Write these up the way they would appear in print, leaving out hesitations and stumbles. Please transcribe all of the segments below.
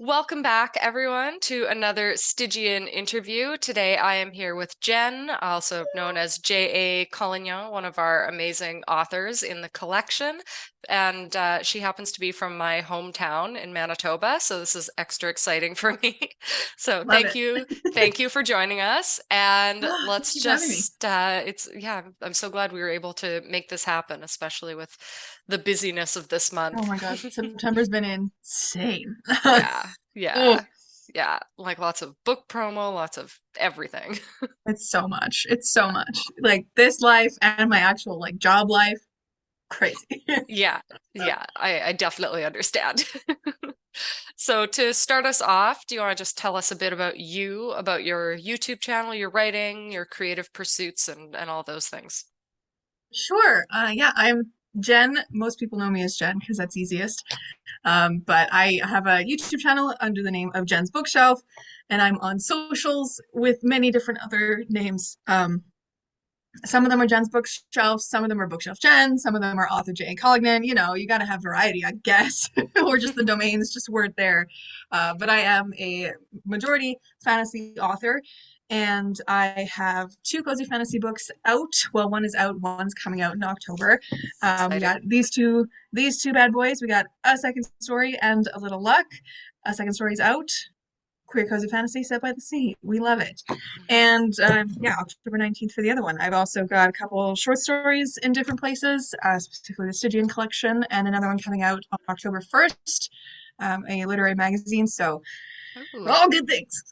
Welcome back, everyone, to another Stygian interview. Today, I am here with Jen, also known as J.A.Collignon, one of our amazing authors in the collection. And she happens to be from my hometown in Manitoba, so this is extra exciting for me. So Love it. thank you for joining us. And Thank let's you for having me. just, yeah, I'm so glad we were able to make this happen, especially with the busyness of this Oh month. my God, September's been insane. Yeah, Oh, yeah, yeah. Like lots of book promo, lots of everything. it's so much. It's so much. Like this life and my actual like job life, crazy. Yeah, yeah, I definitely understand. So to start us off, do you want to just tell us a bit about you, about your YouTube channel, your writing, your creative pursuits, and all those things? Sure. Yeah, I'm Jen. Most people know me as Jen because that's easiest. But I have a YouTube channel under the name of Jen's Bookshelf, and I'm on socials with many different other names. Some of them are Jen's Bookshelf, some of them are Bookshelf Jen, some of them are author J.A.Collignon. You know, you got to have variety, I guess, or just the domains just weren't there. But I am a majority fantasy author, and I have two cozy fantasy books out. Well, one is out, one's coming out in October. We Exciting. got these two bad boys. We got A Second Story and A Little Luck. A Second Story's out. Queer Cozy Fantasy Set by the Sea. We love it. And yeah, October 19th for the other one. I've also got a couple short stories in different places, specifically the Stygian Collection, and another one coming out on October 1st, a literary magazine. So, Ooh, all good things.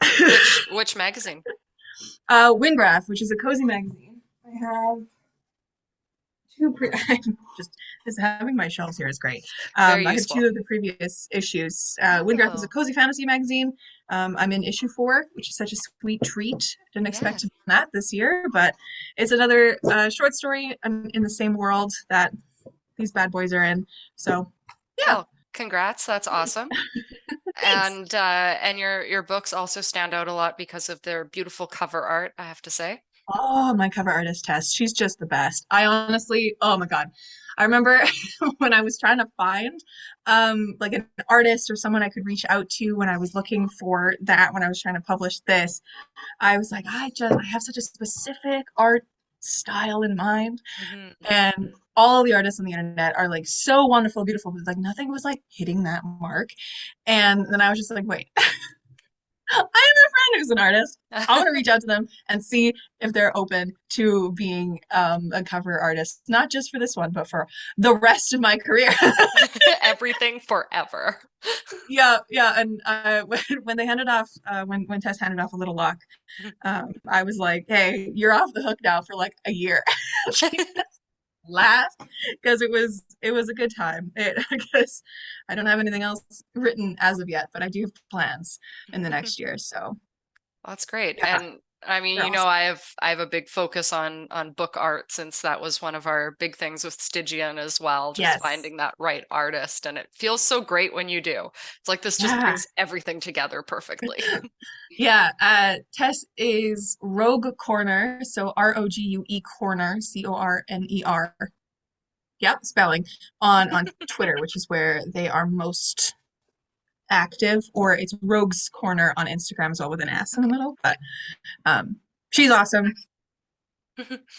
which magazine? Wingraph, which is a cozy magazine. I have I'm just having my shelves here is great. Very I have useful. two of the previous issues. Wingraph is a Oh, cozy fantasy magazine. I'm in issue 4, which is such a sweet treat. Didn't yeah. expect to be in that this year, but it's another short story in the same world that these bad boys are in. So yeah, Well, congrats. That's awesome. thanks. And your books also stand out a lot because of their beautiful cover art, I have to say. Oh, my cover artist Tess. She's just the best. I honestly, oh my God. I remember when I was trying to find like an artist or someone I could reach out to when I was looking for that when I was trying to publish this. I was like, I have such a specific art style in mind. Hmm. And all the artists on the internet are like so wonderful, beautiful, but like nothing was like hitting that mark. And then I was just like, wait, I have a friend who's an artist. I want to reach out to them and see if they're open to being a cover artist, not just for this one, but for the rest of my career. Everything forever. Yeah, yeah. And when they handed off, when Tess handed off A Little Luck, I was like, "Hey, you're off the hook now for like a year." She laughed because it was a good time. I guess I don't have anything else written as of yet, but I do have plans in the next year. So That's great. yeah, And I mean, they're awesome. I have a big focus on book art since that was one of our big things with Stygian as well, just Yes. finding that right artist. And it feels so great when you do. It's like this just Yeah. brings everything together perfectly. Yeah. Tess is Rogue Corner. So Rogue Corner, Corner. Yep, spelling on Twitter, which is where they are most active, or it's Rogue's Corner on Instagram as well with an S in the Okay, middle. But um, she's excellent. awesome.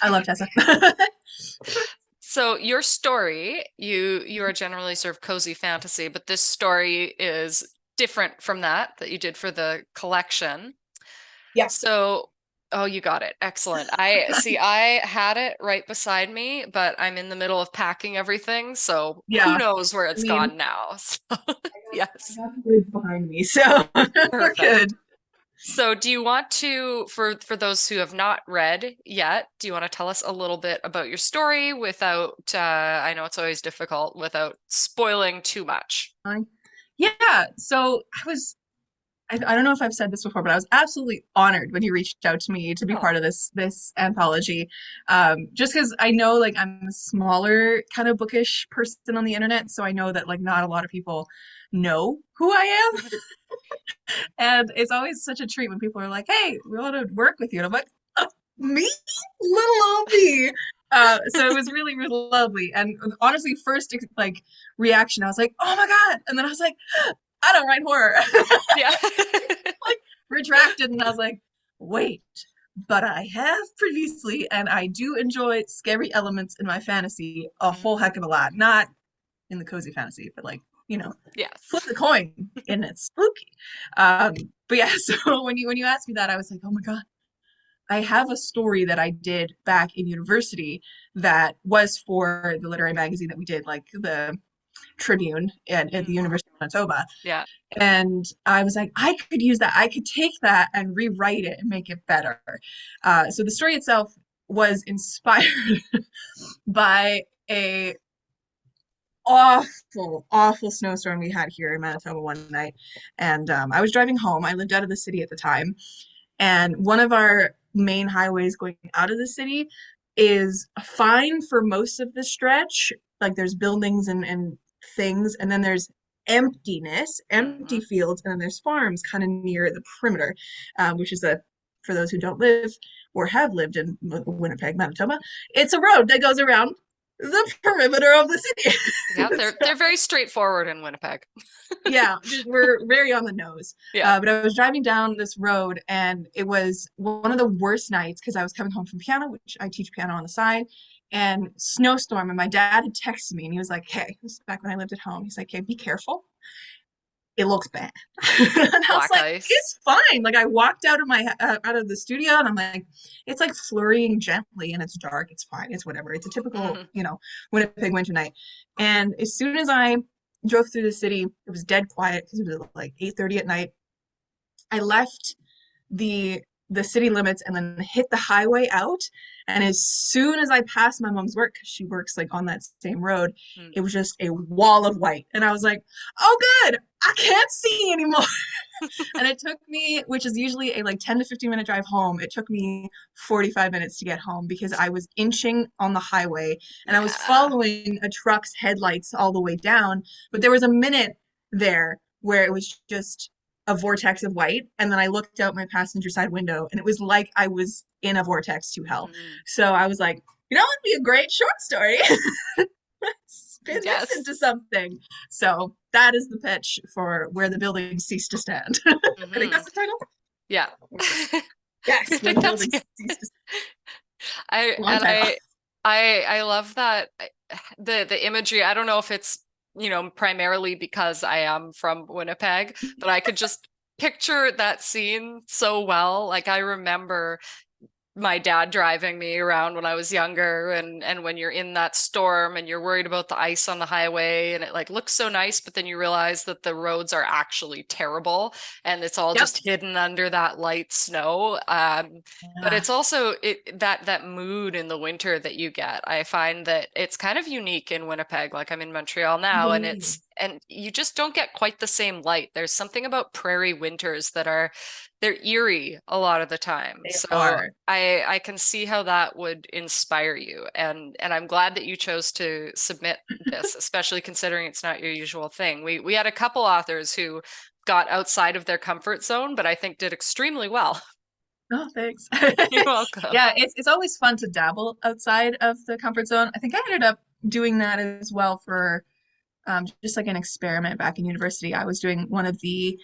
I love Tessa. So your story, you are generally sort of cozy fantasy, but this story is different from that you did for the collection. Yeah. So, oh, you got it. Excellent. I see, I had it right beside me, but I'm in the middle of packing everything, so who Yeah. knows where I it's mean, gone now. So, I yes, got the words behind me, so we're perfect. good. So, do you want to, for those who have not read yet, do you want to tell us a little bit about your story without, I know it's always difficult without spoiling too much. Fine. Yeah. So I don't know if I've said this before, but I was absolutely honored when you reached out to me to be Oh, part of this anthology. Just because I know like I'm a smaller kind of bookish person on the internet, so I know that like not a lot of people know who I am, and it's always such a treat when people are like, "Hey, we want to work with you," and I'm like, "Me, little old me." So it was really, really lovely. And honestly, first like reaction, I was like, "Oh my God!" And then I was like, I don't write horror. Yeah. Like retracted, and I was like, wait, but I have previously, and I do enjoy scary elements in my fantasy a whole Mhm. heck of a lot. Not in the cozy fantasy, but like, you know, Yes. flip the coin and it's spooky. Um, but yeah, so when you asked me that, I was like, oh my god, I have a story that I did back in university that was for the literary magazine that we did, like the Tribune at the Mm. University of Manitoba. Yeah. And I was like, I could use that. I could take that and rewrite it and make it better. So the story itself was inspired by a awful snowstorm we had here in Manitoba one night. And I was driving home. I lived out of the city at the time. And one of our main highways going out of the city is fine for most of the stretch. Like there's buildings and things, and then there's emptiness, empty Hmm. fields, and then there's farms kind of near the perimeter, which is a for those who don't live or have lived in Winnipeg, Manitoba, it's a road that goes around the perimeter of the city. Yeah, So, they're very straightforward in Winnipeg. yeah, we're very on the nose. Yeah. But I was driving down this road, and it was one of the worst nights because I was coming home from piano, which I teach piano on the side, and snowstorm. And my dad had texted me, and he was like, "Hey, this is back when I lived at home. He's like, hey, be careful. It looks bad." And I was Black like, ice. "It's fine." Like I walked out of my out of the studio, and I'm like, "It's like flurrying gently, and it's dark. It's fine. It's whatever. It's a typical, Hmm. Winnipeg winter night." And as soon as I drove through the city, it was dead quiet because it was like 8:30 at night. I left the the city limits and then hit the highway out. And as soon as I passed my mom's work, because she works like on that same road, it was just a wall of white. And I was like, oh good, I can't see anymore. And it took me, which is usually a like 10 to 15-minute drive home, it took me 45 minutes to get home because I was inching on the highway and I was Yeah. following a truck's headlights all the way down. But there was a minute there where it was just a vortex of white. And then I looked out my passenger side window and it was like I was in a vortex to hell. Mhm. So I was like, it'd be a great short story. Spin this Yes. into something. So that is the pitch for Where the Buildings Cease to Stand. I think Hmm. that's the title. Yeah. I Yes, Where think the that's Buildings yeah. Cease to I Stand. Long and title. I love that the imagery. I don't know if it's, primarily because I am from Winnipeg, but I could just picture that scene so well. Like I remember my dad driving me around when I was younger, and when you're in that storm and you're worried about the ice on the highway and it like looks so nice, but then you realize that the roads are actually terrible and it's all Yep. just hidden under that light snow. But Yeah. it's also that mood in the winter that you get. I find that it's kind of unique in Winnipeg. Like I'm in Montreal now, and Totally. you just don't get quite the same light. There's something about prairie winters that are they're eerie a lot of the time. They So are. I can see how that would inspire you, and I'm glad that you chose to submit this, especially considering it's not your usual thing. We had a couple authors who got outside of their comfort zone, but I think did extremely well. Oh, thanks. You're welcome. Yeah, it's always fun to dabble outside of the comfort zone. I think I ended up doing that as well for just like an experiment back in university. I was doing one of the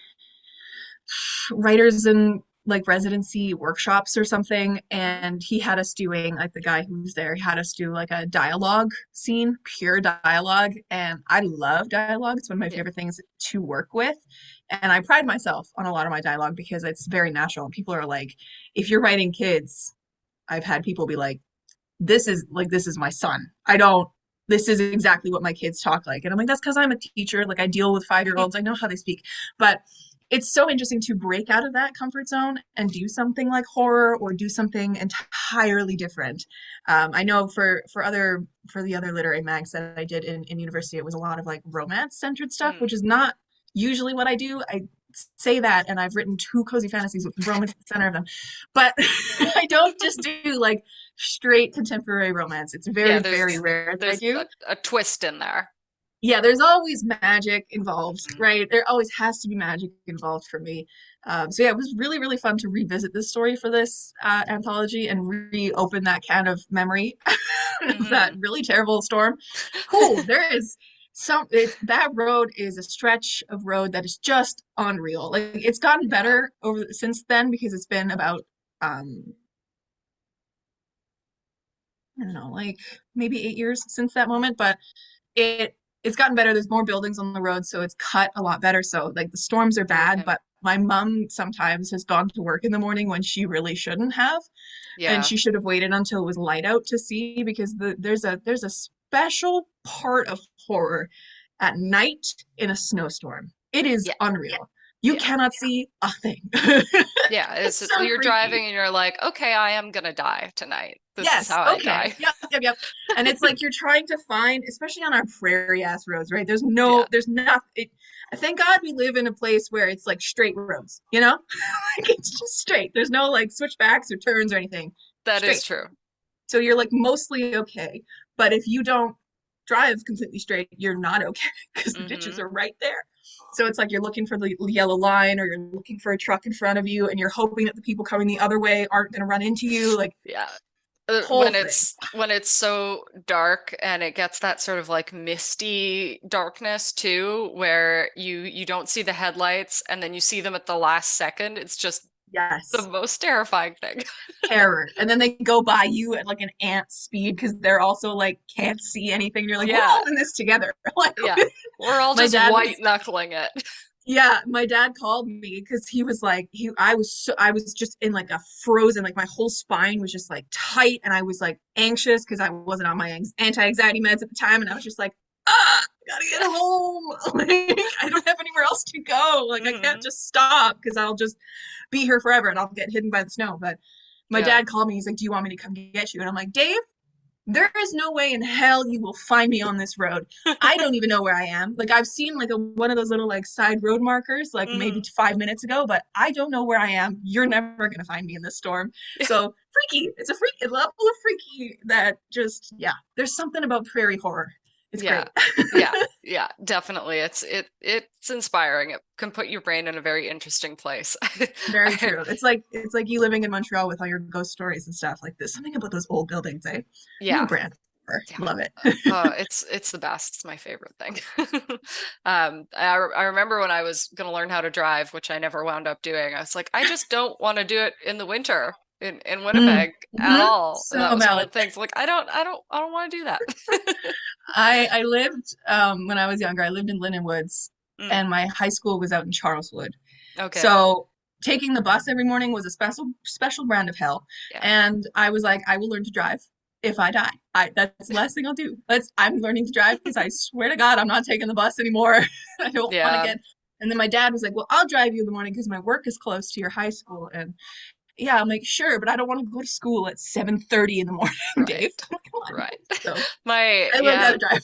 writers in like residency workshops or something, Mhm. and he had us doing like the guy who's there, he had us do like a dialogue scene, pure dialogue, and I love dialogue. It's one of my Yeah. favorite things to work with, and I pride myself on a lot of my dialogue because it's very natural. And people are like, if you're writing kids, I've had people be like, this is my son. I don't this is exactly what my kids talk like. And I'm like, that's because I'm a teacher. Like I deal with 5-year-olds. I know how they speak. But it's so interesting to break out of that comfort zone and do something like horror or do something entirely different. I know for the other literary mags that I did in university, it was a lot of like romance centered stuff, Mm. which is not usually what I do. I say that, and I've written 2 cozy fantasies with romance at the center of them, but I don't just do like straight contemporary romance. It's Yeah, very rare that I there's do. a twist in there. Yeah, there's always magic involved, Mm. right? There always has to be magic involved for me. So yeah, it was really fun to revisit this story for this anthology and reopen that can of memory of that Hmm. really terrible storm. Cool. There is. That road is a stretch of road that is just unreal. Like it's gotten Yeah. better over since then because it's been about um I don't know, like maybe 8 years since that moment, but it it's gotten better. There's more buildings on the road, so it's cut a lot better. So like the storms are bad, Okay. but my mom sometimes has gone to work in the morning when she really shouldn't have, and Yeah. she should have waited until it was light out to see because there's a special part of horror at night in a snowstorm. It is Yeah. unreal. You Yeah. cannot see a thing. Yeah. It's It's so you're freaky. driving and you're like, okay, I am gonna die tonight. This is Yes. how I Okay. die. Yep. Yep. Yep. And it's like you're trying to find, especially on our prairie ass roads, right? Yeah. There's nothing. Thank God we live in a place where it's like straight roads, you know? Like it's just straight. There's no like switchbacks or turns or anything. That is Straight. true. So you're like mostly okay. But if you don't drive completely straight, you're not okay because the ditches Hmm. are right there. So it's like you're looking for the yellow line or you're looking for a truck in front of you and you're hoping that the people coming the other way aren't going to run into you. Like Yeah. whole thing. When it's so dark and it gets that sort of like misty darkness too, where you don't see the headlights and then you see them at the last second. It's just the Yes. most terrifying thing. Terror. And then they go by you at like an ant speed because they're also like can't see anything. You're like, we're Yeah. all in this together. Like Yeah. We're all my just dad white was knuckling it. yeah, my dad called me because he was like I was just in like a frozen, like my whole spine was just like tight and I was like anxious because I wasn't on my anti-anxiety meds at the time and I was just like, I gotta get home. Like I don't have anywhere else to go. Like I can't Hmm. just stop because I'll just be here forever and I'll get hidden by the snow. But my Yeah. dad called me, he's like, do you want me to come get you? And I'm like, Dave, there is no way in hell you will find me on this road. I don't even know where I am. Like I've seen like one of those little like side road markers like maybe Hmm. 5 minutes ago, but I don't know where I am. You're never gonna find me in this storm. So freaky. It's a freaky level of freaky that just yeah. There's something about prairie horror. It's Yeah. great. Yeah. Yeah. Definitely. It's inspiring. It can put your brain in a very interesting place. Very I, true. It's like you living in Montreal with all your ghost stories and stuff. Like there's something about those old buildings, eh? New yeah. brand. Yeah. Love it. It's the best. It's my favorite thing. I remember when I was gonna learn how to drive, which I never wound up doing. I was like, I just don't want to do it in the winter in Mm. Winnipeg at Hmm. all. And that So was one valid. of the things. Like, I don't want to do that. I lived when I was younger. I lived in Lindenwoods, Mm, and my high school was out in Charleswood. okay. So taking the bus every morning was a special brand of hell. Yeah. And I was like, I will learn to drive if I die. That's the last thing I'll do. I'm learning to drive because I swear to God I'm not taking the bus anymore. I don't want to Yeah. get. And then my dad was like, well, I'll drive you in the morning because my work is close to your high school. And yeah, I'm like, sure, but I don't want to go to school at 7:30 in the morning, Dave. Right. Come on. Right. So My I learned how yeah, to drive.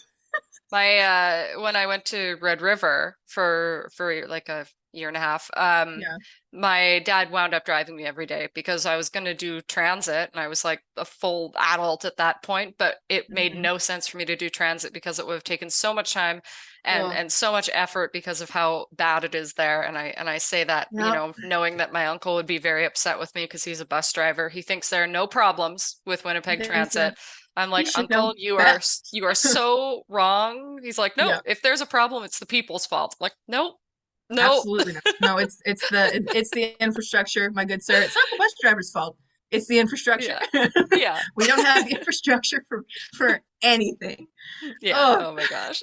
my when I went to Red River for like a year and a half, Yeah. my dad wound up driving me every day because I was going to do transit and I was like a full adult at that point, but it made Mhm. no sense for me to do transit because it would have taken so much time Oh, and so much effort because of how bad it is there. And I say that, you yeah. know, knowing that my uncle would be very upset with me because he's a bus driver. He thinks there are no problems with Winnipeg There's a Transit. I'm he like, should know Uncle, best. you are so wrong. He's like, no, Yeah, if there's a problem, it's the people's fault. I'm like, nope, nope. absolutely not. No, it's the infrastructure, my good sir. It's not the bus driver's fault. It's the infrastructure. Yeah. Yeah. We don't have the infrastructure for anything. Yeah. Oh, Oh my gosh.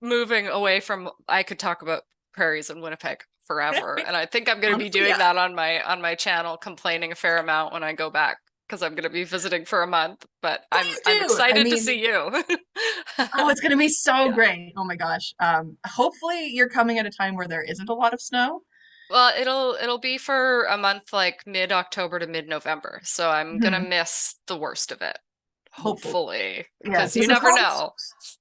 Moving away from I could talk about prairies in Winnipeg forever. And I think I'm going to be honestly, doing yeah. that on my channel, complaining a fair amount when I go back because I'm going to be visiting for a month, but Please I'm do. I excited to mean, see you. oh, it's gonna be so Yeah. great. Oh my gosh. Hopefully you're coming at a time where there isn't a lot of snow. Well, it'll be for a month like mid-October to mid-November. So I'm gonna Hmm. miss the worst of it. Hopefully. Hopefully, Yeah, because you because the never past know.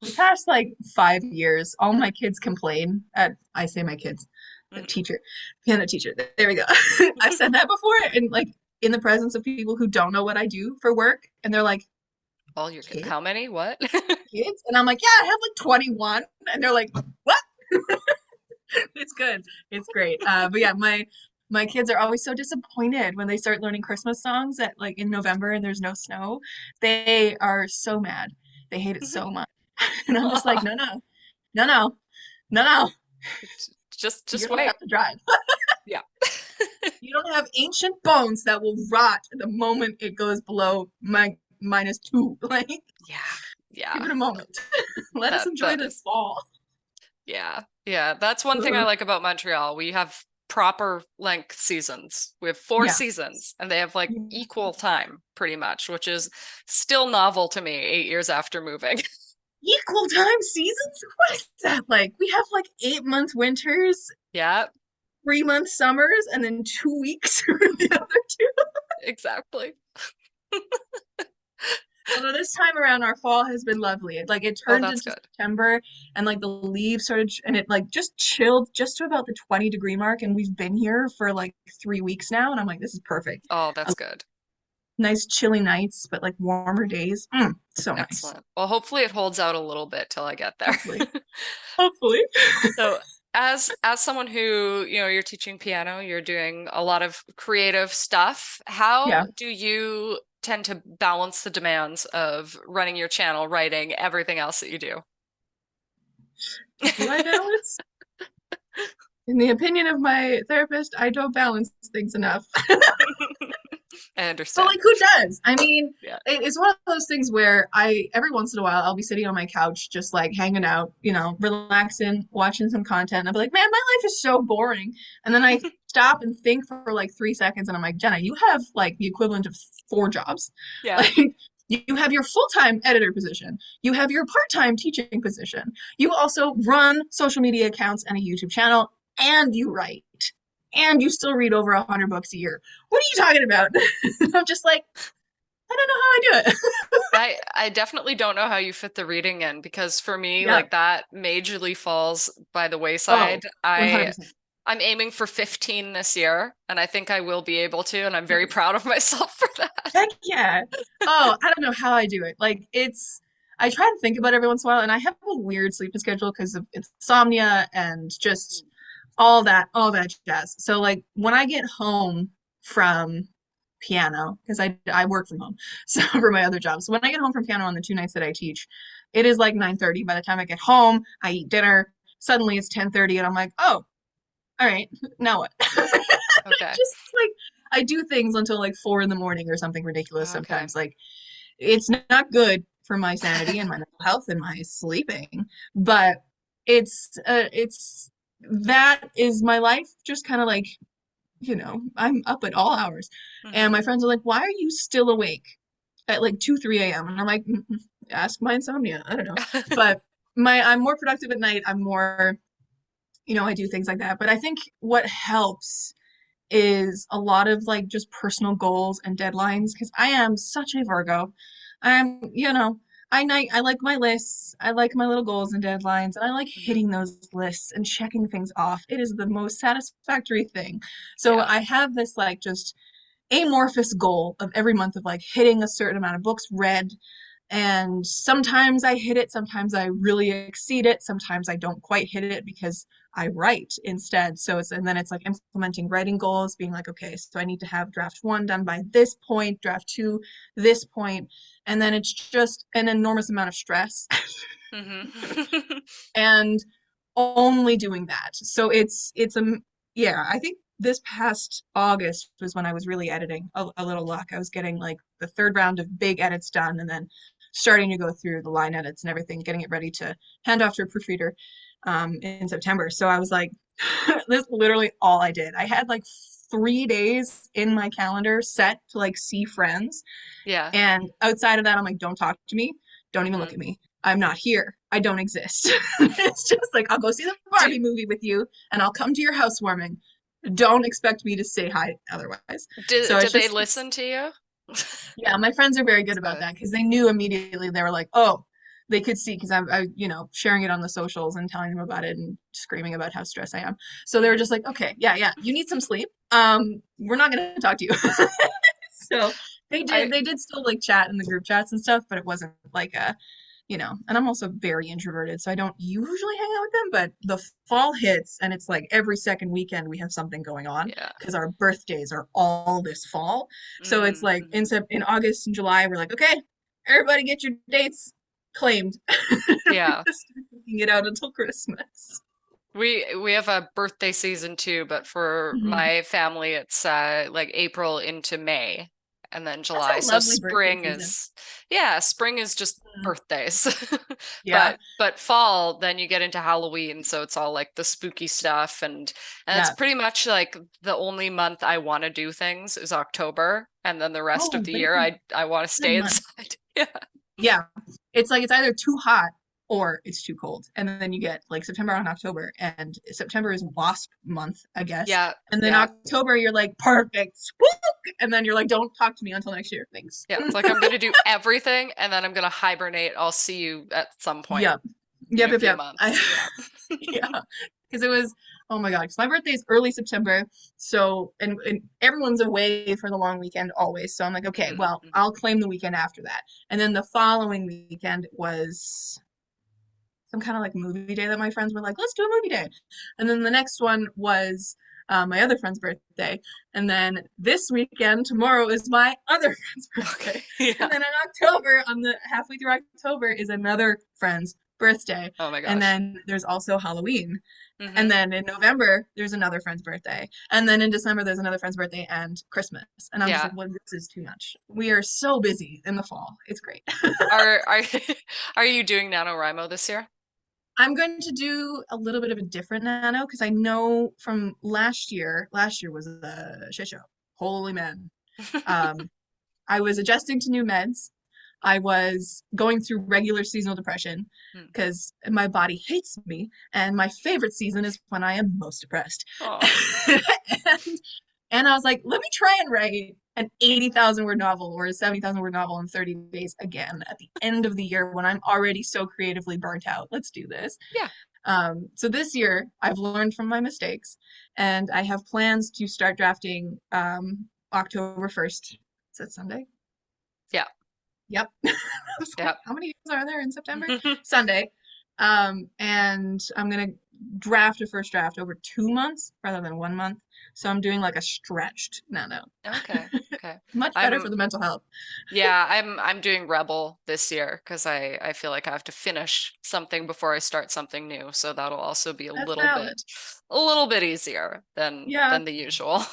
the past like 5 years, all my kids complain at I say my kids, the Mhm. teacher, piano teacher. There we go. I've said that before, and like in the presence of people who don't know what I do for work, and they're like, All your kids, how many? What? kids, and I'm like, yeah, I have like 21, and they're like, what? It's good. It's great. But yeah, my kids are always so disappointed when they start learning Christmas songs at like in November and there's no snow. They are so mad. They hate it so much. And I'm just like, no, no, no, no, no, no. You Just don't wait. have to drive. Yeah. You don't have ancient bones that will rot the moment it goes below -2. Like, Yeah. give Yeah. it a moment. Let us enjoy That this is, fall. yeah. Yeah. That's one thing I Ugh. like about Montreal. We have proper length seasons. We have four Yeah. seasons and they have like equal time pretty much, which is still novel to me 8 years after moving. Equal time seasons? What is that like? We have like 8 month winters, Yeah, 3 month summers, and then 2 weeks for the other two. exactly. Although this time around, our fall has been lovely. Like it Oh, turned that's into good. September, and like the leaves started, and it like just chilled just to about the 20-degree mark. And we've been here for like 3 weeks now, and I'm like, this is perfect. Oh, I that's good. nice chilly nights, but like warmer days. So nice. Excellent. Well, hopefully it holds out a little bit till I get there. Hopefully. Hopefully. So, as someone who, you're teaching piano, you're doing a lot of creative stuff. Yeah. How do you tend to balance the demands of running your channel, writing, everything else that you do? Do I balance? In the opinion of my therapist, I don't balance things enough. I But understand. like, who does? I mean, Yeah. it's one of those things where every once in a while, I'll be sitting on my couch, just like hanging out, relaxing, watching some content. And I'll be like, man, my life is so boring. And then I stop and think for like 3 seconds, and I'm like, Jenna, you have like the equivalent of 4 jobs. Yeah. Like, you have your full-time editor position. You have your part-time teaching position. You also run social media accounts and a YouTube channel, and you write. And you still read over 100 books a year. What are you talking about? I'm just like, I don't know how I do it. I definitely don't know how you fit the reading in because for me, Yeah. like that majorly falls by the wayside. Oh, 100%. I'm aiming for 15 this year, and I think I will be able to, and I'm very proud of myself for that. Heck yeah. Oh, I don't know how I do it. Like, I try to think about it every once in a while, and I have a weird sleeping schedule because of insomnia and just all that jazz. So, like, when I get home from piano, because I work from home, so for my other job. So when I get home from piano on the 2 nights that I teach, it is like 9:30. By the time I get home, I eat dinner. Suddenly it's 10:30, and I'm like, oh, all right, now what? Okay. Just like I do things until like 4 in the morning or something ridiculous Okay. sometimes. Like it's not good for my sanity and my mental health and my sleeping, but it's that is my life. Just kind of like I'm up at all hours, and my Hmm. friends are like, "Why are you still awake at like 2, 3 a.m.?" And I'm like, Ask my insomnia. I don't know, but I'm more productive at night. I'm more, I do things like that. But I think what helps is a lot of like just personal goals and deadlines because I am such a Virgo. I'm, I like my lists. I like my little goals and deadlines, and I like Hmm. hitting those lists and checking things off. It is the most satisfactory thing. So Yeah. I have this like just amorphous goal of every month of like hitting a certain amount of books read, and sometimes I hit it, sometimes I really exceed it, sometimes I don't quite hit it because I write instead. And then it's like implementing writing goals, being like, okay, so I need to have draft one done by this point, draft two, this point, and then it's just an enormous amount of stress Hmm. and only doing that. So yeah, I think this past August was when I was really editing a little luck. I was getting like the third round of big edits done and then starting to go through the line edits and everything, getting it ready to hand off to a proofreader in September. So I was like, this is literally all I did. I had like 3 days in my calendar set to like see friends. Yeah. And outside of that, I'm like, don't talk to me. Don't even look Hmm. at me. I'm not here. I don't exist. It's just like, I'll go see the Do Barbie movie with you and I'll come to your housewarming. Don't expect me to say hi otherwise. So did they listen to you? yeah, my friends are very good That's about good. that because they knew immediately. They were like, oh, they could see because sharing it on the socials and telling them about it and screaming about how stressed I am. So they were just Hmm. like, okay, yeah, yeah, you need some sleep. We're not going to talk to you. So I they did still like chat in the group chats and stuff, but it wasn't like and I'm also very introverted, so I don't usually hang out with them, but the fall hits and it's like every second weekend we have something going on yeah. because our birthdays are all this fall. So it's like Mm-hmm. in August and July we're like, okay, everybody get your dates. claimed. Yeah. Just working it out until Christmas. We have a birthday season too, but for Mhm. my family it's like April into May and then That's July. a So lovely birthday spring season. is yeah, spring is just Mm. birthdays. Yeah, But fall, then you get into Halloween, so it's all like the spooky stuff and it's yeah. pretty much like the only month I want to do things is October, and then the rest of Oh, the but it's year a I want to good stay month. inside. Yeah. Yeah. It's like it's either too hot or it's too cold. And then you get like September and October. And September is wasp month, I guess. Yeah, And then yeah. October, you're like, perfect, spook. And then you're like, don't talk to me until next year. Thanks. Yeah, it's like I'm gonna do everything and then I'm gonna hibernate. I'll see you at some point Yep. in Yep, a yep, few yep. months. Yeah. Yeah. Because it was, oh my God, because my birthday is early September. So, and everyone's away for the long weekend always. So I'm like, okay, Mhm, well, mhm. I'll claim the weekend after that. And then the following weekend was some kind of like movie day that my friends were like, let's do a movie day. And then the next one was my other friend's birthday. And then this weekend, tomorrow, is my other friend's Okay. birthday. And Yeah. then in October, on the halfway through October, is another friend's birthday. Oh my And gosh. then there's also Halloween. And Hmm. then in November, there's another friend's birthday. And then in December, there's another friend's birthday and Christmas. And I'm just Yeah. like, well, this is too much. We are so busy in the fall. It's great. Are are you doing NaNoWriMo this year? I'm going to do a little bit of a different nano because I know from last year was a shit show. Holy man. Um, I was adjusting to new meds. I was going through regular seasonal depression Hmm. because my body hates me, and my favorite season is when I am most depressed. Oh, and, and I was like, let me try and write an 80,000 word novel or a 70,000 word novel in 30 days again at the end of the year when I'm already so creatively burnt out. Let's do this. yeah. So this year, I've learned from my mistakes, and I have plans to start drafting October 1st. Is that Sunday? Yeah. Yep. I was like, Yeah. how many days are there in September? Sunday. And I'm gonna draft a first draft over 2 months rather than 1 month. So I'm doing like a stretched nano. Okay. Okay. Much better for I'm the mental health. yeah, I'm doing Rebel this year because I feel like I have to finish something before I start something new. So that'll also be That's valid. a little bit easier Yeah. than the usual.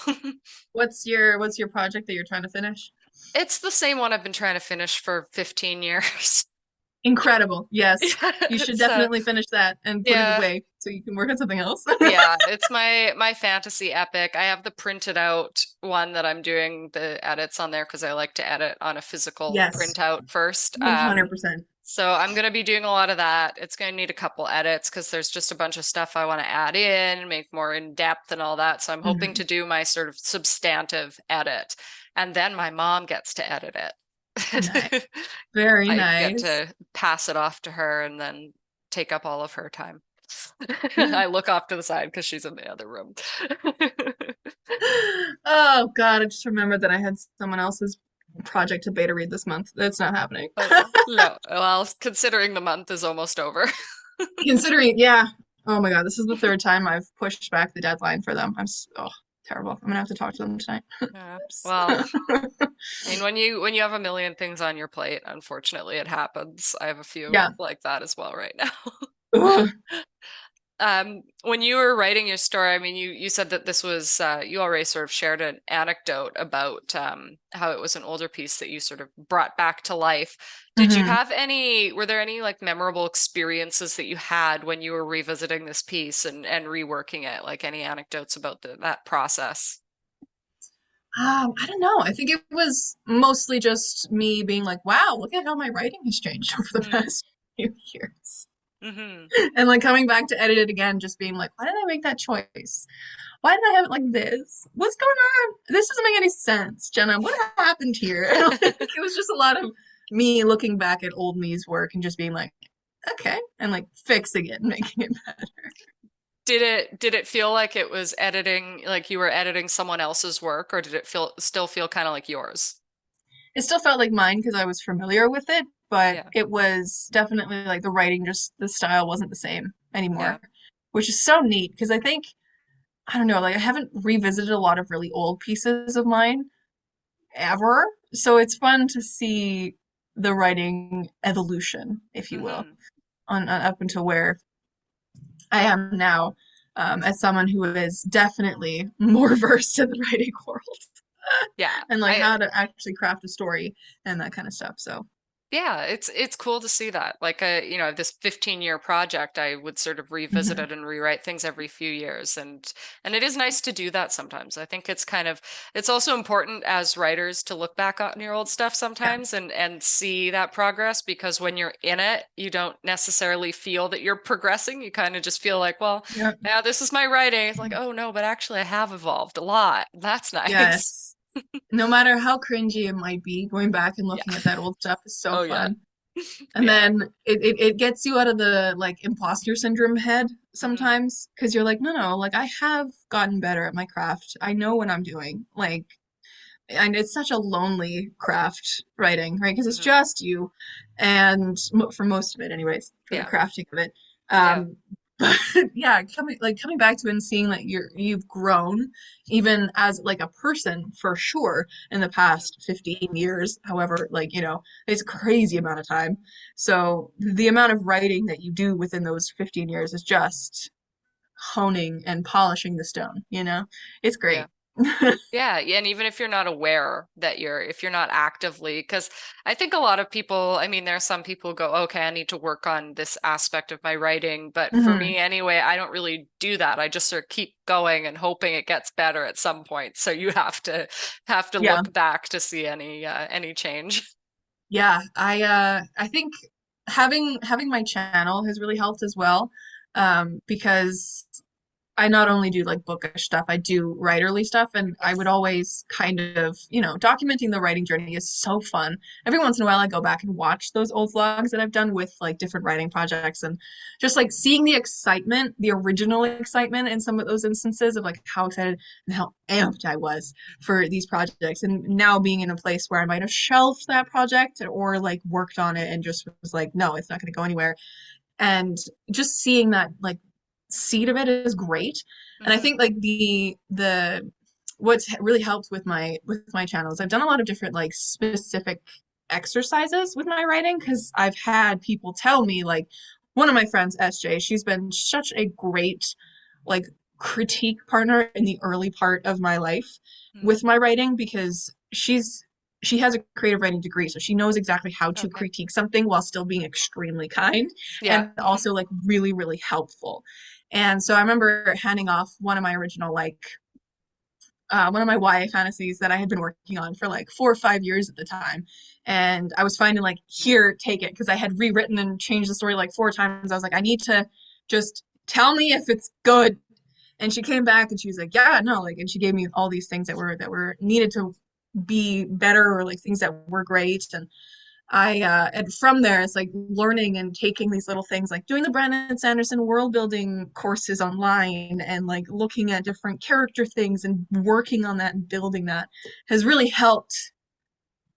What's your project that you're trying to finish? It's the same one I've been trying to finish for 15 years. Incredible. Yes. Yeah, You should it's definitely finish that and put it yeah, away so you can work on something else. yeah, it's my fantasy epic. I have the printed out one that I'm doing the edits on there because I like to edit on a physical Yes, printout first. 100%. So I'm gonna be doing a lot of that. It's gonna need a couple edits because there's just a bunch of stuff I want to add in, make more in depth and all that. So I'm hoping Hmm. to do my sort of substantive edit, and then my mom gets to edit Nice. it. Very I get nice. to pass it off to her and then take up all of her time. Yeah. I look off to the side because she's in the other room. Oh God, I just remembered that I had someone else's project to beta read this month. That's not happening. Oh no, no. Well, considering the month is almost over. Considering, yeah. Oh my God, this is the third time I've pushed back the deadline for them. Oh, terrible. I'm gonna have to talk to them tonight. Yeah. Oops. Well, I mean, when you have a million things on your plate, unfortunately, it happens. I have a few Yeah. like that as well right now. Ugh. When you were writing your story, I mean, you said that this was you already sort of shared an anecdote about how it was an older piece that you sort of brought back to life. Did you Mhm. have any, were there any like memorable experiences that you had when you were revisiting this piece and reworking it? Like any anecdotes about that process? I don't know. I think it was mostly just me being like, wow, look at how my writing has changed over the Mm, past few years. hmm. And like coming back to edit it again, just being like, why did I make that choice? Why did I have it like this? What's going on? This doesn't make any sense, Jenna. What happened here? And like, it was just a lot of me looking back at old me's work and just being like, okay, and like fixing it and making it better. Did it feel like it was editing, like you were editing someone else's work, or did it still feel kind of like yours? It still felt like mine because I was familiar with it, but Yeah. it was definitely like the writing, just the style wasn't the same Yeah. anymore, which is so neat because I think, I don't know, like I haven't revisited a lot of really old pieces of mine ever. So it's fun to see the writing evolution, if you will, Hmm. on up until where I am now, as someone who is definitely more versed in the writing world Yeah. and like I how to actually craft a story and that kind of stuff. So, Yeah, it's cool to see that. Like this 15-year project, I would sort of revisit mhm. it and rewrite things every few years, and it is nice to do that sometimes. I think it's also important as writers to look back on your old stuff Yeah, sometimes and see that progress, because when you're in it, you don't necessarily feel that you're progressing. You kind of just feel like, well, yeah, yeah, this is my writing. It's like, oh no, but actually I have evolved a lot. That's nice. yes. No matter how cringy it might be, going back and Yeah. looking at that old stuff is so Oh yeah. fun. And Yeah. then it gets you out of the like imposter syndrome head Hmm. sometimes because you're like, no, no, like I have gotten better at my craft. I know what I'm doing. Like, and it's such a lonely craft writing, right? Because it's Hmm. just you, and for most of it, anyways, for the Yeah. crafting of it. Yeah. But yeah, coming back to it and seeing that you've grown, even as like a person for sure in the Mhm. past 15 years. However, like it's a crazy amount of time. So the amount of writing that you do within those 15 years is just honing and polishing the stone. It's Yeah. great. Yeah, yeah, and even if you're not aware that if you're not actively, because I think a lot of people, I mean, there are some people who go, okay, I need to work on this aspect of my writing, but for Hmm. me anyway, I don't really do that. I just sort of keep going and hoping it gets better at some point. So you have to Yeah. look back to see any change. Yeah, I think having my channel has really helped as well, because I not only do like bookish stuff, I do writerly stuff, and I would Yes. always kind of, documenting the writing journey is so fun. Every once in a while, I go back and watch those old vlogs that I've done with like different writing projects, and just like seeing the excitement, the original excitement in some of those instances of like how excited and how amped I was for these projects, and now being in a place where I might have shelved that project or like worked on it and just was like, no, it's not going to go anywhere, and just seeing that like seed of it is great. And I Hmm. think like the what's really helped with my channels, I've done a lot of different like specific exercises with my writing because I've had people tell me, like one of my friends, SJ, she's been such a great like critique partner in the early part of my life Hmm. with my writing because she has a creative writing degree, so she knows exactly how to Okay. critique something while still being extremely kind Yeah. and also like really, really helpful. And so I remember handing off one of my YA fantasies that I had been working on for like 4 or 5 years at the time. And I was finding like, here, take it, because I had rewritten and changed the story like 4 times. I was like, I need to just tell me if it's good. And she came back and she was like, yeah, no, like, and she gave me all these things that were needed to be better, or like things that were great. And from there, it's like learning and taking these little things, like doing the Brandon Sanderson world building courses online and like looking at different character things and working on that and building that has really helped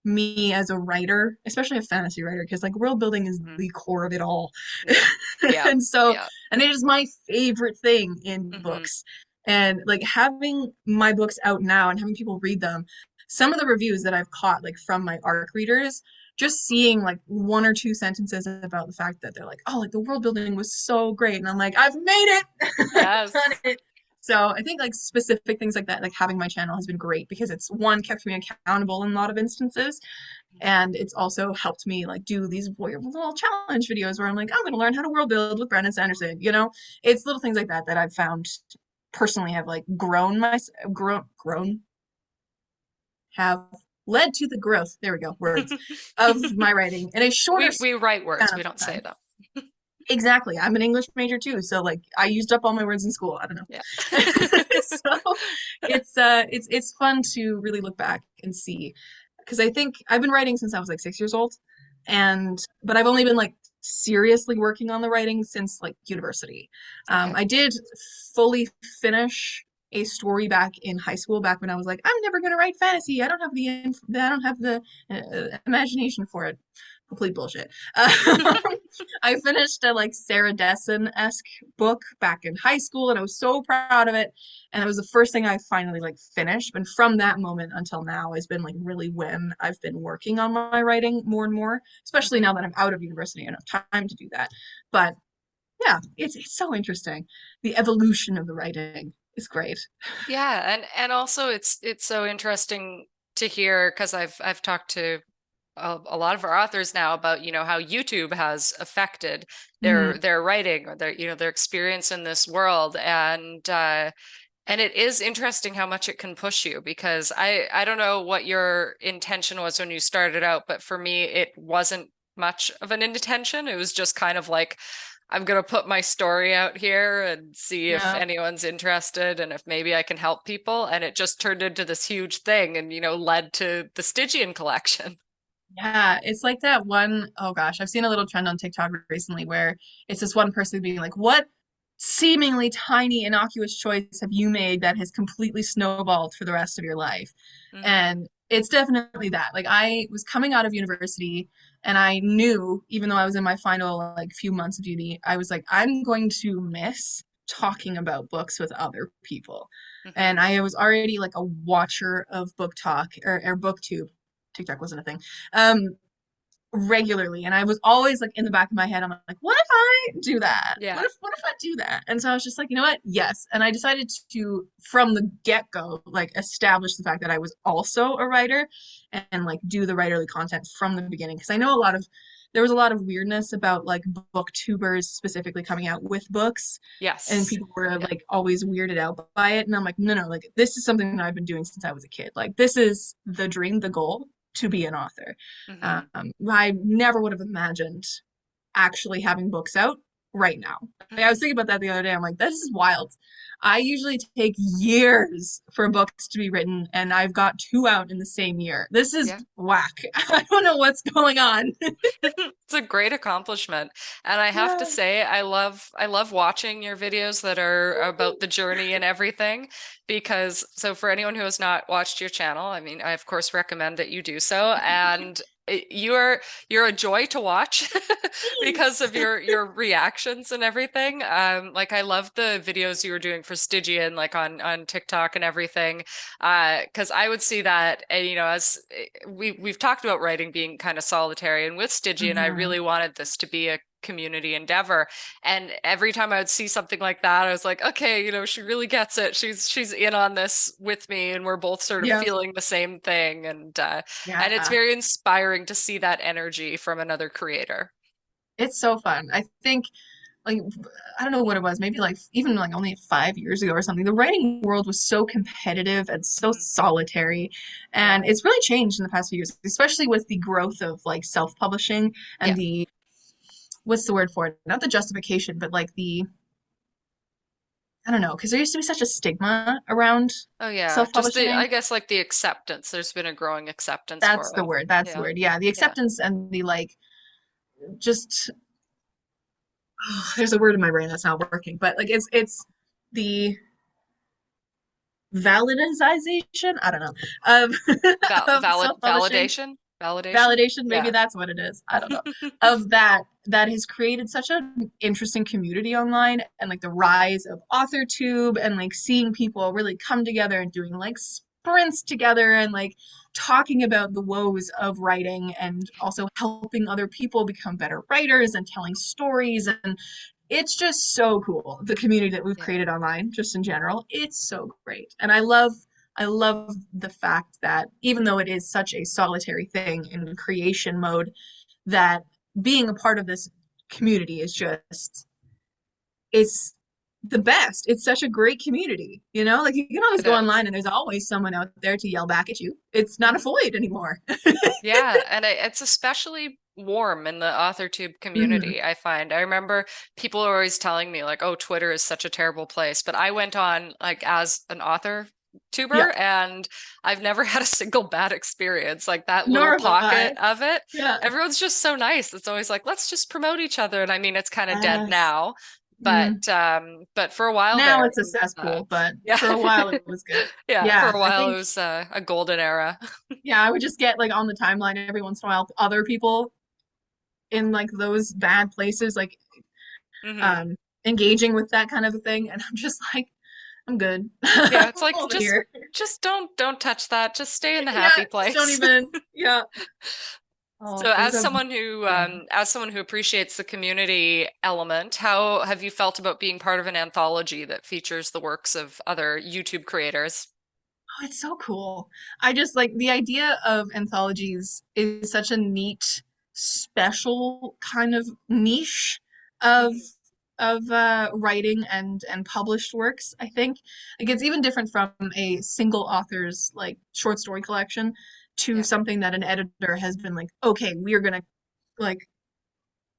me as a writer, especially a fantasy writer, because like world building is Hmm. the core of it all. Yeah. Yeah. and so, Yeah. and it is my favorite thing in Hmm. books. And like having my books out now and having people read them, some of the reviews that I've caught like from my ARC readers, just seeing like one or two sentences about the fact that they're like, oh, like the world building was so great. And I'm like, I've made it. I've done Yes. it. So I think like specific things like that, like having my channel has been great because it's one, kept me accountable in a lot of instances, and it's also helped me like do these little challenge videos where I'm like, I'm going to learn how to world build with Brandon Sanderson. It's little things like that that I've found personally have like grown have led to the growth. There we go, words of my writing in a shorter We write span words, of we don't say time. them. Exactly. I'm an English major too, so like I used up all my words in school. I don't Yeah. know. So it's fun to really look back and see, because I think I've been writing since I was like 6 years old, and but I've only been like seriously working on the writing since like university. Okay. I did fully finish a story back in high school, back when I was like, I'm never going to write fantasy. I don't have the imagination for it. Complete bullshit. I finished a like Sarah Dessen-esque book back in high school and I was so proud of it. And it was the first thing I finally like finished. And from that moment until now has been like really when I've been working on my writing more and more, especially now Mhm. that I'm out of university and have time to do that. But yeah, it's so interesting. The evolution of the writing is great. Yeah, and also it's so interesting to hear because I've talked to a lot of our authors now about, how YouTube has affected their Mhm. their writing or their experience in this world. And it is interesting how much it can push you because I don't know what your intention was when you started out, but for me it wasn't much of an intention. It was just kind of like I'm gonna put my story out here and see if Yeah. anyone's interested and if maybe I can help people. And it just turned into this huge thing and led to the Stygian collection. Yeah, it's like that one, oh gosh, I've seen a little trend on TikTok recently where it's this one person being like, "What seemingly tiny, innocuous choice have you made that has completely snowballed for the rest of your life?" Hmm. And it's definitely that. Like I was coming out of university and I knew, even though I was in my final like few months of uni, I was like, I'm going to miss talking about books with other people. And Hmm. I was already like a watcher of book talk or booktube. TikTok wasn't a thing. Um, regularly, and I was always like in the back of my head, I'm like, what if I do that? Yeah. What if I do that? And so I was just like, you know what? Yes. And I decided to from the get-go like establish the fact that I was also a writer and like do the writerly content from the beginning because I know there was a lot of weirdness about like booktubers specifically coming out with books and Yes. people were Yeah. like always weirded out by it and I'm like no like this is something that I've been doing since I was a kid, like this is the dream, the goal, to be an author. Hmm. I never would have imagined actually having books out right now. Like, I was thinking about that the other day. I'm like, this is wild. I usually take years for books to be written, and I've got two out in the same year. This is Yeah. whack. I don't know what's going on. It's a great accomplishment. And I have to Yeah. say, I love watching your videos that are about the journey and everything because so for anyone who has not watched your channel, I mean, I of course recommend that you do so. And you're a joy to watch because Thanks. of your reactions and everything. Like I love the videos you were doing for Stygian, like on TikTok and everything. Because I would see that, and as we've talked about writing being kind of solitary, and with Stygian, I Hmm. really wanted this to be a community endeavor. And every time I would see something like that, I was like, okay, she really gets it. She's in on this with me, and we're both sort of Yeah. feeling the same thing. And it's Yeah. very inspiring to see that energy from another creator. It's so fun. I think like I don't know what it was, maybe like even like only 5 years ago or something. The writing world was so competitive and so Mhm. solitary, Yeah. and it's really changed in the past few years, especially with the growth of like self-publishing Yeah. and the what's the word for it? Not the justification, but like the I don't know, because there used to be such a stigma around Oh yeah. Just I self-publishing. guess like the acceptance. There's been a growing acceptance That's for the it. word. That's the Yeah. word. Yeah, the Yeah. acceptance and the like just oh, there's a word in my brain that's not working, but like it's the validization, I don't know, of of self-publishing. Validation. Validation. Validation, maybe Yeah. that's what it is. I don't know. Of that has created such an interesting community online and like the rise of AuthorTube and like seeing people really come together and doing like sprints together and like talking about the woes of writing and also helping other people become better writers and telling stories, and it's just so cool, the community that we've Yeah. created online just in general. It's so great. And I love the fact that even though it is such a solitary thing in creation mode, that being a part of this community is just it's the best. It's such a great community, you know? Like you can always It go is. online and there's always someone out there to yell back at you. It's not a Mhm. void anymore. Yeah, and it's especially warm in the AuthorTube Hmm. community, I find. I remember people are always telling me like, "Oh, Twitter is such a terrible place." But I went on like as an author Yeah, tuber and I've never had a single bad experience. Like that little nor have pocket I. of it, Yeah. everyone's just so nice. It's always like, "Let's just promote each other." And I mean, it's kind of dead Yes. now, Mm. but for a while Now there, it's a it was, cesspool, but yeah. for a while it was good. Yeah, for Yeah, a I while it think was a golden era. yeah, I would just get like on the timeline every once in a while other people in like those bad places, like Hmm. um engaging with that kind of a thing, and I'm just like, I'm good. Yeah, I'm it's like over here. just don't touch that. Just stay in the Yeah, happy just don't place. even. Yeah. Oh, So there's a as someone who appreciates the community element, how have you felt about being part of an anthology that features the works of other YouTube creators? Oh, it's so cool. I just like the idea of anthologies is such a neat, special kind of niche of Mhm. writing and published works, I think. Like it's even different from a single author's like short story collection to Yeah. something that an editor has been like, okay, we're gonna like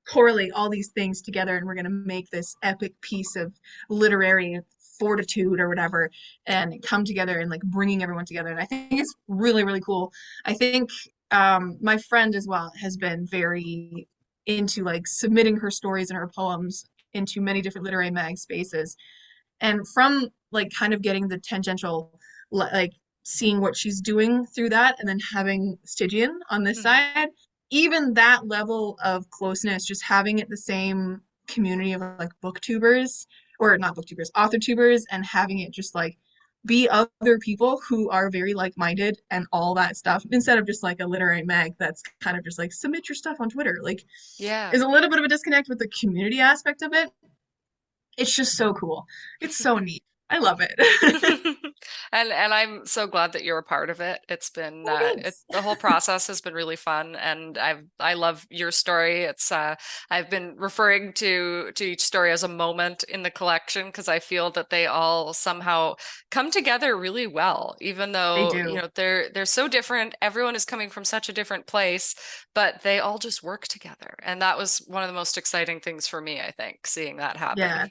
correlate all these things together and we're going to make this epic piece of literary fortitude or whatever and come together and like bringing everyone together, and I think it's really really cool. I think my friend as well has been very into like submitting her stories and her poems into many different literary mag spaces, and from like kind of getting the tangential like seeing what she's doing through that and then having Stygian on this Hmm. side, even that level of closeness, just having it the same community of like booktubers, or not booktubers, author tubers, and having it just like be other people who are very like-minded and all that stuff instead of just like a literary mag that's kind of just like submit your stuff on Twitter, like Yeah. is a little bit of a disconnect with the community aspect of it. It's just so cool. It's so neat. I love it. And I'm so glad that you're a part of it. It's been Oh, it thanks. the whole process has been really fun, and I love your story. It's I've been referring to each story as a moment in the collection because I feel that they all somehow come together really well, even They though, do. they're so different. Everyone is coming from such a different place, but they all just work together. And that was one of the most exciting things for me, I think, seeing that happen. Yeah.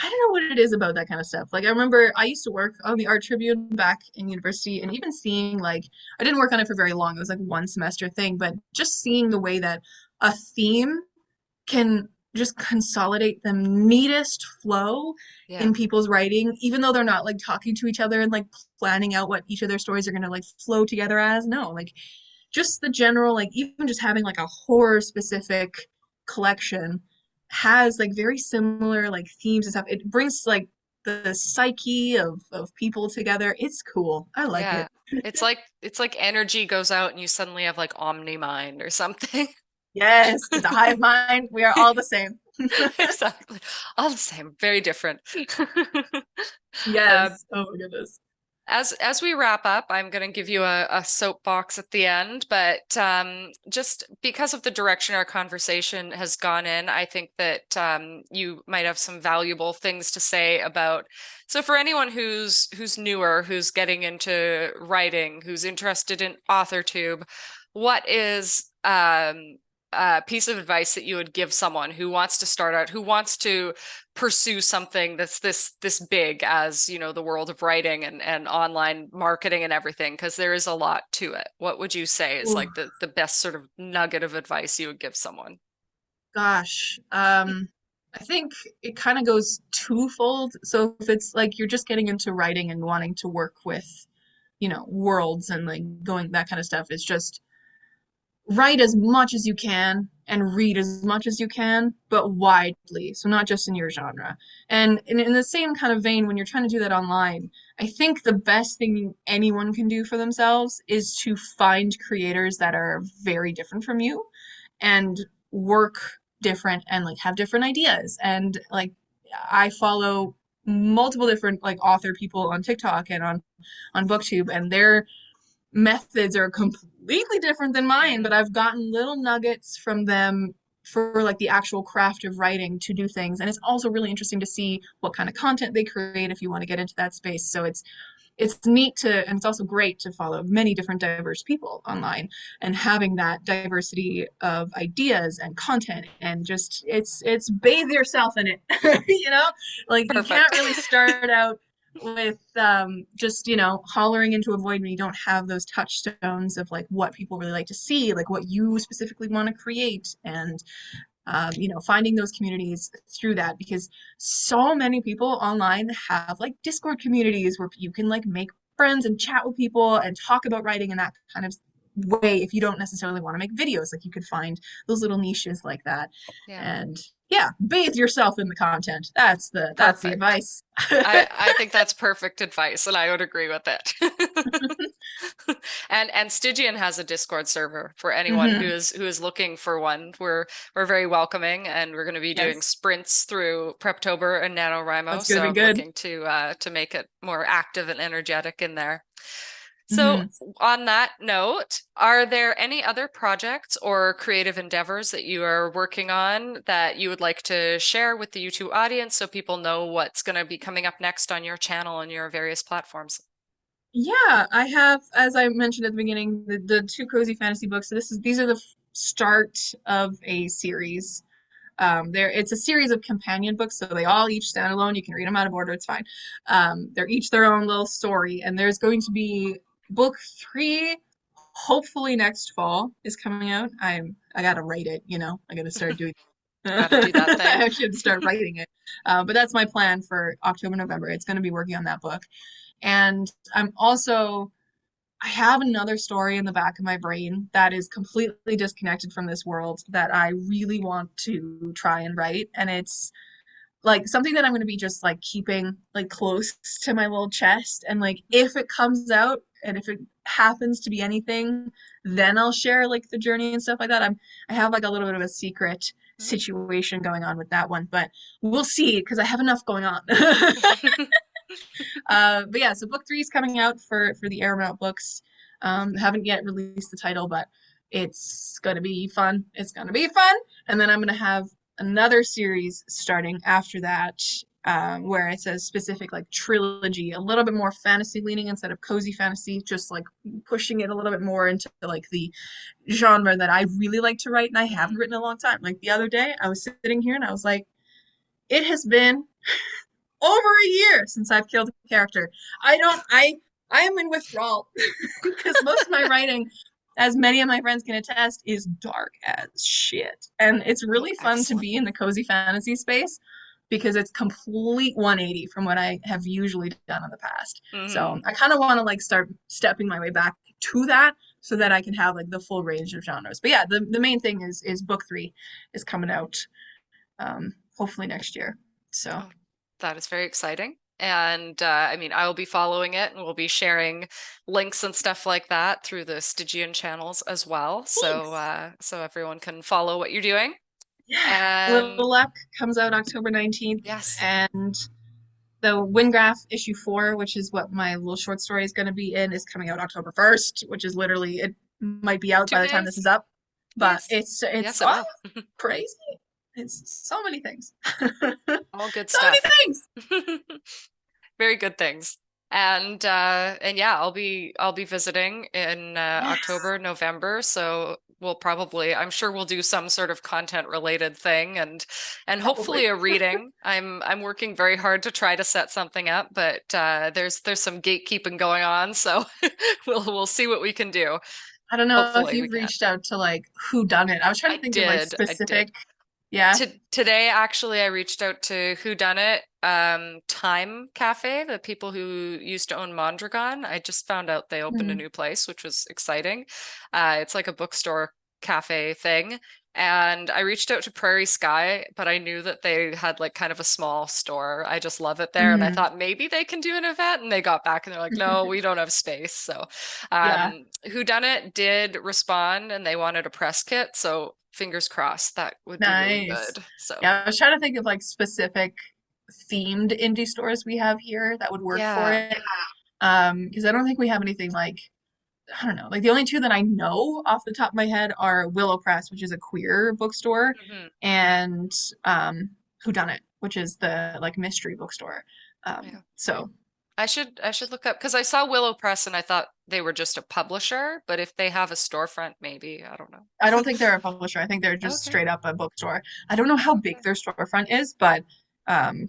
I don't know what it is about that kind of stuff. Like I remember I used to work on the Art Tribune back in university and even seeing like I didn't work on it for very long. It was like one semester thing, but just seeing the way that a theme can just consolidate the neatest flow Yeah. in people's writing, even though they're not like talking to each other and like planning out what each of their stories are gonna like flow together as. No, like just the general, like even just having like a horror specific collection has like very similar like themes and stuff. It brings like the psyche of people together. It's cool. I like Yeah. it. It's like energy goes out and you suddenly have like omni mind or something. Yes, it's a hive mind. We are all the same. Exactly. All the same, very different. Um, Yes. Oh my goodness. as we wrap up, I'm going to give you a soapbox at the end, but just because of the direction our conversation has gone in, I think that you might have some valuable things to say about. So, for anyone who's newer, who's getting into writing, who's interested in AuthorTube, what is a piece of advice that you would give someone who wants to start out, who wants to pursue something that's this big as, the world of writing and online marketing and everything, because there is a lot to it. What would you say is Ooh, like the best sort of nugget of advice you would give someone? gosh. I think it kind of goes twofold. So if it's like you're just getting into writing and wanting to work with, worlds and like going that kind of stuff, it's just write as much as you can and read as much as you can, but widely. So not just in your genre. And in the same kind of vein, when you're trying to do that online, I think the best thing anyone can do for themselves is to find creators that are very different from you and work different and like have different ideas. And like I follow multiple different like author people on TikTok and on BookTube, and they're methods are completely different than mine, but Mm, I've gotten little nuggets from them for like the actual craft of writing to do things. And it's also really interesting to see what kind of content they create if you want to get into that space. So it's neat to, and it's also great to follow many different diverse people online and having that diversity of ideas and content, and just it's bathe yourself in it. Like you can't perfect. really start out with just hollering into a void when you don't have those touchstones of like what people really like to see, like what you specifically want to create, and finding those communities through that, because so many people online have like Discord communities where you can like make friends and chat with people and talk about writing and that kind of way if you don't necessarily want to make videos. Like you could find those little niches like that. Yeah. And yeah, bathe yourself in the content. That's the Perfect. advice. I think that's perfect advice, and I would agree with it. And Stygian has a Discord server for anyone Hmm. who is looking for one. We're very welcoming, and we're going to be doing Yes, sprints through Preptober and NaNoWriMo. that's gonna So be I'm good. looking to make it more active and energetic in there. So, Hmm. on that note, are there any other projects or creative endeavors that you are working on that you would like to share with the YouTube audience so people know what's going to be coming up next on your channel and your various platforms? Yeah, I have, as I mentioned at the beginning, the two cozy fantasy books. So these are the start of a series. It's a series of companion books, so they all each stand alone. You can read them out of order; it's fine. They're each their own little story, and there's going to be book three, hopefully next fall is coming out. I gotta write it, I gotta start doing. Got to do that thing. I should start writing it, but that's my plan for October, November. It's going to be working on that book, and I have another story in the back of my brain that is completely disconnected from this world that I really want to try and write. And it's like something that I'm going to be just like keeping like close to my little chest. And like if it comes out and if it happens to be anything, then I'll share like the journey and stuff like that. I have like a little bit of a secret situation going on with that one, but we'll see because I have enough going on. But yeah, so book three is coming out for the Airmount books. Haven't yet released the title, but it's gonna be fun. It's gonna be fun. And then I'm gonna have another series starting after that, where it's a specific like trilogy, a little bit more fantasy leaning instead of cozy fantasy, just like pushing it a little bit more into like the genre that I really like to write and I haven't written in a long time. Like the other day, I was sitting here and I was like, it has been over a year since I've killed a character. I don't I am in withdrawal because most of my writing, as many of my friends can attest, is dark as shit. And it's Oh, really fun to excellent. be in the cozy fantasy space because it's complete 180 from what I have usually done in the past. So Hmm. I kind of want to like start stepping my way back to that so that I can have like the full range of genres. But yeah, the main thing is book three is coming out hopefully next year. So Oh, that is very exciting. And I mean, I will be following it and we'll be sharing links and stuff like that through the Stygian channels as well. So thanks. so everyone can follow what you're doing. Yeah, And Little Luck comes out October 19th, yes, and the Wingraph issue 4, which is what my little short story is going to be in, is coming out October 1st, which is literally, it might be out by the time this 2 days. is up, but Yes. it's Yes, it will. crazy. It's so many things. So All good many stuff. things. Very good things. And yeah, I'll be visiting in Yes. October, November, so we'll probably I'm sure we'll do some sort of content related thing and Probably. hopefully a reading. I'm working very hard to try to set something up, but there's some gatekeeping going on, so we'll see what we can do. I don't know if Hopefully we you've can. reached out to like who done it. I was trying to think of like I did. specific. Yeah. Today, actually, I reached out to Whodunit, Time Cafe, the people who used to own Mondragon. I just found out they opened a Hmm. new place, which was exciting. It's like a bookstore cafe thing. And I reached out to Prairie Sky, but I knew that they had like kind of a small store. I just love it there. And I Hmm. thought maybe they can do an event. And they got back and they're like, no, we don't have space. So Yeah. Whodunit did respond and they wanted a press kit. So fingers crossed that would be really Nice. good. So Yeah, I was trying to think of like specific themed indie stores we have here that would work for yeah. it. Because I don't think we have anything like, I don't know, like the only two that I know off the top of my head are Willow Press, which is a queer bookstore, Hmm. and Whodunit, which is the like mystery bookstore. Yeah. So I should look up because I saw Willow Press and I thought they were just a publisher, but if they have a storefront, maybe, I don't know. I don't think they're a publisher. I think they're just Okay. straight up a bookstore. I don't know how big Okay. their storefront is, but um,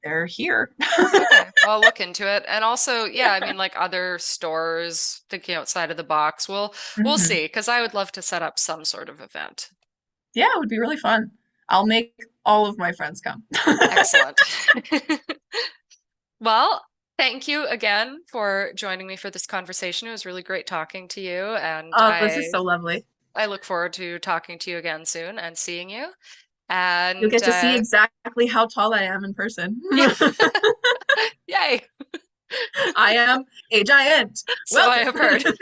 they're here. Okay. Well, I'll look into it. And also, yeah, I mean like other stores thinking outside of the box. We'll Mhm. see because I would love to set up some sort of event. Yeah, it would be really fun. I'll make all of my friends come. Excellent. Well, Thank you again for joining me for this conversation. It was really great talking to you, and Oh, this is so lovely. I look forward to talking to you again soon and seeing you. You'll And get to see exactly how tall I am in person. yeah, yay. I am a giant. So I Welcome. have heard.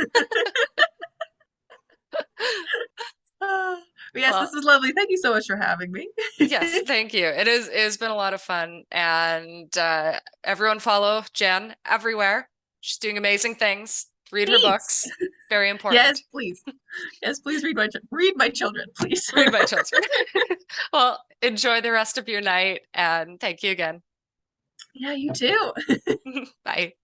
Yes, this Well, is lovely. Thank you so much for having me. yes, thank you. It's been a lot of fun, and everyone follow Jen everywhere. She's doing amazing things. Read her Thanks. books. Very Yes, important. please. Yes, please read my children, please. Read my children. Well, enjoy the rest of your night, and thank you again. Yeah, you too. Bye.